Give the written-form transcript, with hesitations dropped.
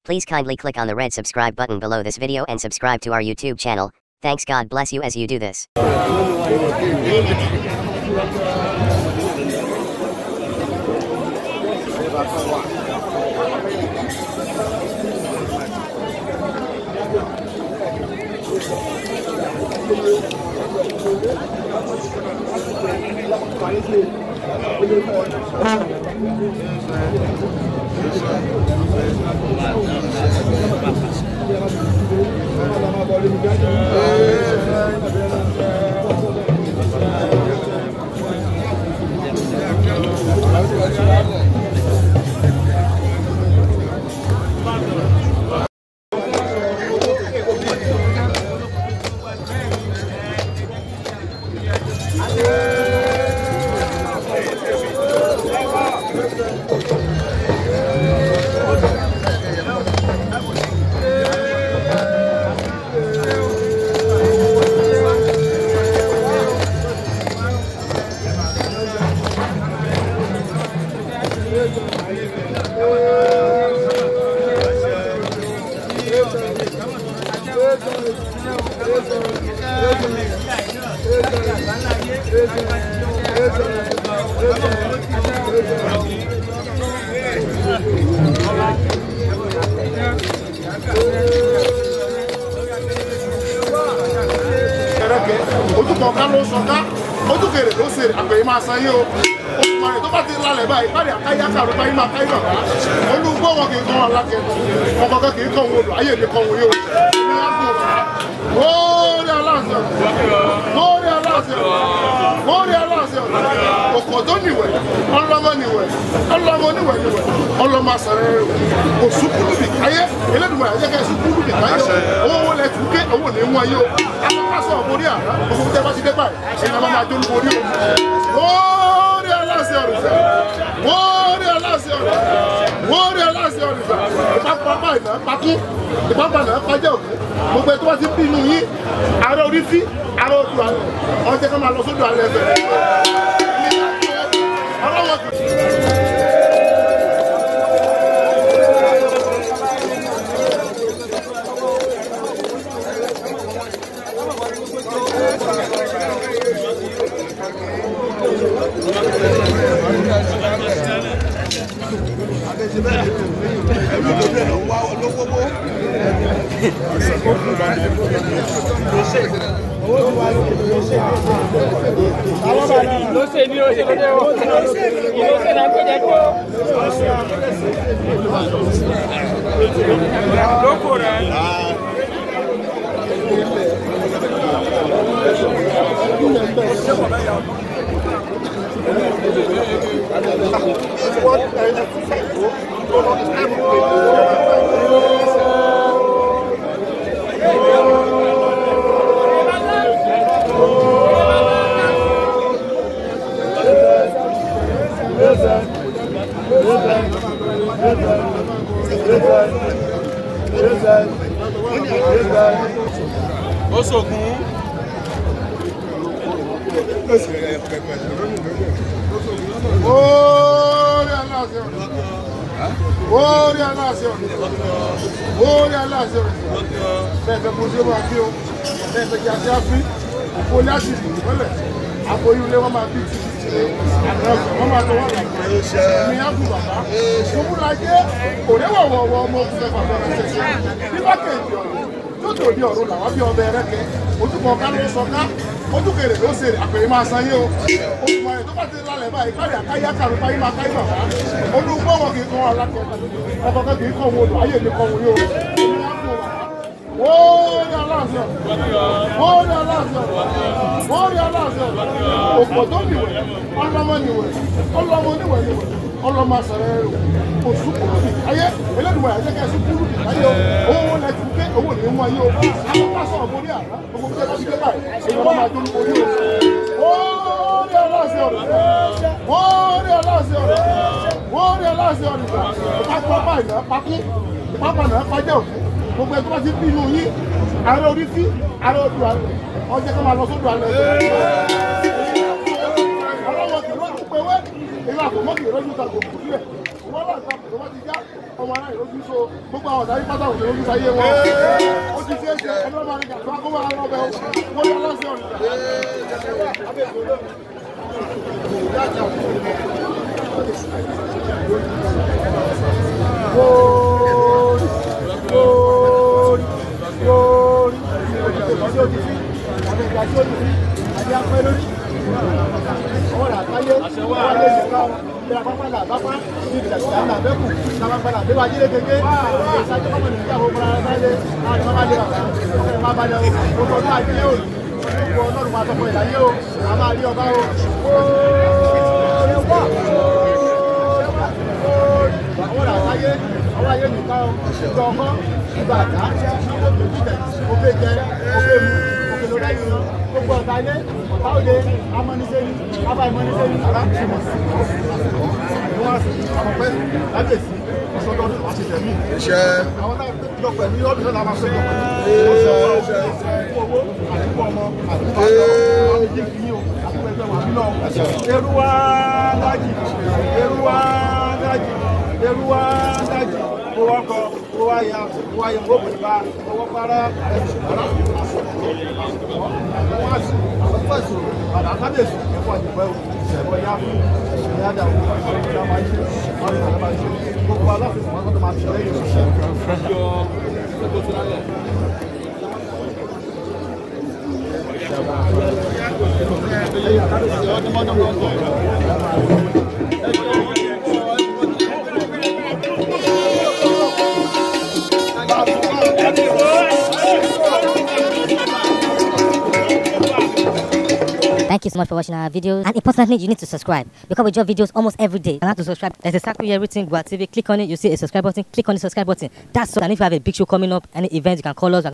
Please kindly click on the red subscribe button below this video and subscribe to our YouTube channel. Thanks, God bless you as you do this. Ìlú àpòmọ́kì ìrọ́jú ta kò kù sílẹ̀. Wọ́n lọ́ta tó bá ti já ọmọ aráyè lójú so gbogbo àwọn ọ̀dà yìí pátá òde lójú sáyé wọn ó ti ṣe é ṣe ẹni ọba rẹ̀ gàtúwá kó wà lọ́bẹ̀ wọ́n yọ lọ́sẹ̀ ọ̀nà gbogbo ọ̀tá ilé ọ̀tá òde amọ́nisẹ́ni abáìmọ́nisẹ́ni aláàbìsímọ̀ wọ́n àwọn pẹ́ lábẹ́sí ọ̀sọ́dọ̀ àṣìṣẹ́mí àwọn náà pẹ̀lú ọdún náà máa sọ́dọ̀ pẹ̀lú owó àdúgbò ọmọ àdúgbò àwọn ìjẹ́kì yíò àtúgbẹ̀gbẹ̀ wà nílọ ẹrúwá dájì ẹrúwá dájì ẹrúwá dájì owó ọkọ̀ owó àyà owó pẹ̀lú owó para Ada kábíyèsí ẹ̀fọ́ àjẹ̀fọ́ ìṣẹ̀bọ̀ yá fún ìyáda òun ìyá máa ń ṣe wọ́n ní àlọ́ máa ń ṣe gbogbo aláfíìsì wọn tó máa ṣe lẹ́yìn Thank you so much for watching our videos, and importantly, you need to subscribe because we drop videos almost every day. And how to subscribe? There's exactly everything. Gboah TV. Click on it. You see a subscribe button. Click on the subscribe button. That's all. And if you have a big show coming up, any event, you can call us.